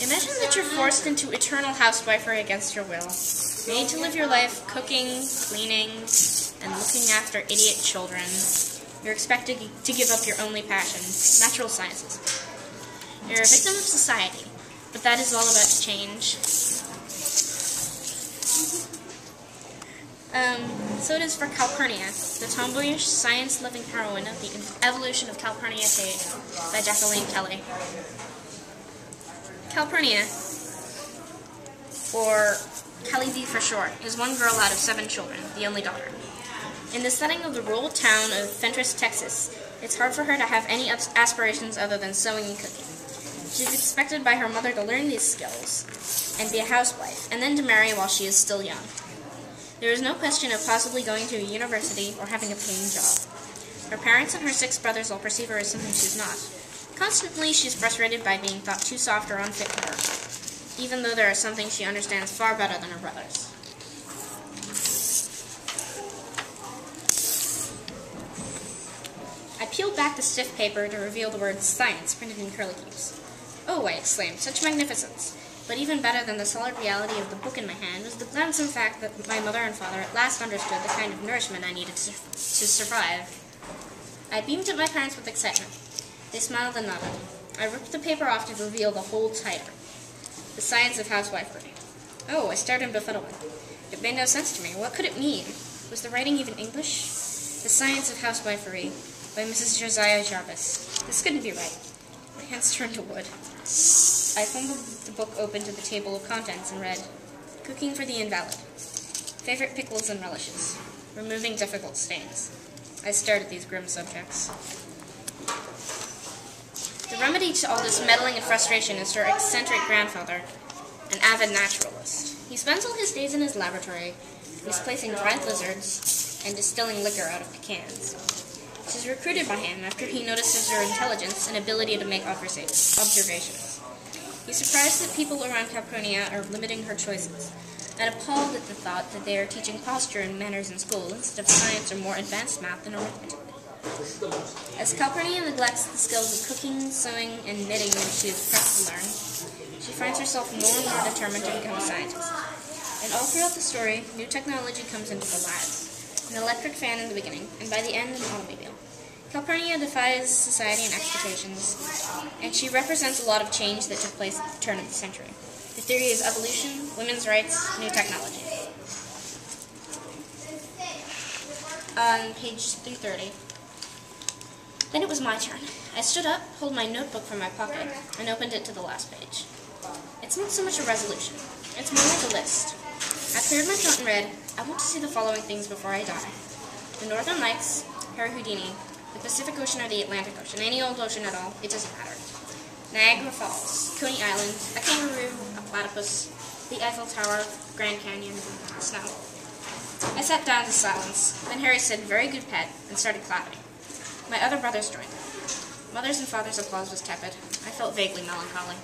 Imagine that you're forced into eternal housewifery against your will, made to live your life cooking, cleaning, and looking after idiot children. You're expected to give up your only passion, natural sciences. You're a victim of society, but that is all about to change. So it is for Calpurnia, the tomboyish, science-loving heroine of the evolution of Calpurnia Tate by Natalie. Calpurnia, or Callie for short, is one girl out of 7 children, the only daughter. In the setting of the rural town of Fentress, Texas, it's hard for her to have any aspirations other than sewing and cooking. She's expected by her mother to learn these skills and be a housewife, and then to marry while she is still young. There is no question of possibly going to a university or having a paying job. Her parents and her 6 brothers all perceive her as something she's not. Constantly, she's frustrated by being thought too soft or unfit for her, even though there are some things she understands far better than her brothers. I peeled back the stiff paper to reveal the word science printed in curlicues. Oh, I exclaimed, such magnificence! But even better than the solid reality of the book in my hand was the gladsome fact that my mother and father at last understood the kind of nourishment I needed to survive. I beamed at my parents with excitement. They smiled and nodded. I ripped the paper off to reveal the whole title. The Science of Housewifery. Oh, I stared in befuddlement. It made no sense to me. What could it mean? Was the writing even English? The Science of Housewifery by Mrs. Josiah Jarvis. This couldn't be right. My hands turned to wood. I fumbled the book open to the table of contents and read, Cooking for the Invalid. Favorite pickles and relishes. Removing difficult stains. I stared at these grim subjects. The remedy to all this meddling and frustration is her eccentric grandfather, an avid naturalist. He spends all his days in his laboratory, misplacing dried lizards and distilling liquor out of cans. She's recruited by him after he notices her intelligence and ability to make observations. He's surprised that people around Calpurnia are limiting her choices, and appalled at the thought that they are teaching posture and manners in school instead of science or more advanced math and arithmetic. As Calpurnia neglects the skills of cooking, sewing, and knitting that she is pressed to learn, she finds herself more and more determined to become a scientist. And all throughout the story, new technology comes into the lives. An electric fan in the beginning, and by the end, an automobile. Calpurnia defies society and expectations, and she represents a lot of change that took place at the turn of the century. The theory is evolution, women's rights, new technology. On page 330. Then it was my turn. I stood up, pulled my notebook from my pocket, and opened it to the last page. It's not so much a resolution. It's more like a list. I cleared my throat and read, I want to see the following things before I die. The Northern Lights, Houdini, the Pacific Ocean or the Atlantic Ocean, any old ocean at all, it doesn't matter. Niagara Falls, Coney Island, a kangaroo, a platypus, the Eiffel Tower, Grand Canyon, snow. I sat down to silence. Then Harry said, very good pet, and started clapping. My other brothers joined. Mother's and father's applause was tepid. I felt vaguely melancholy.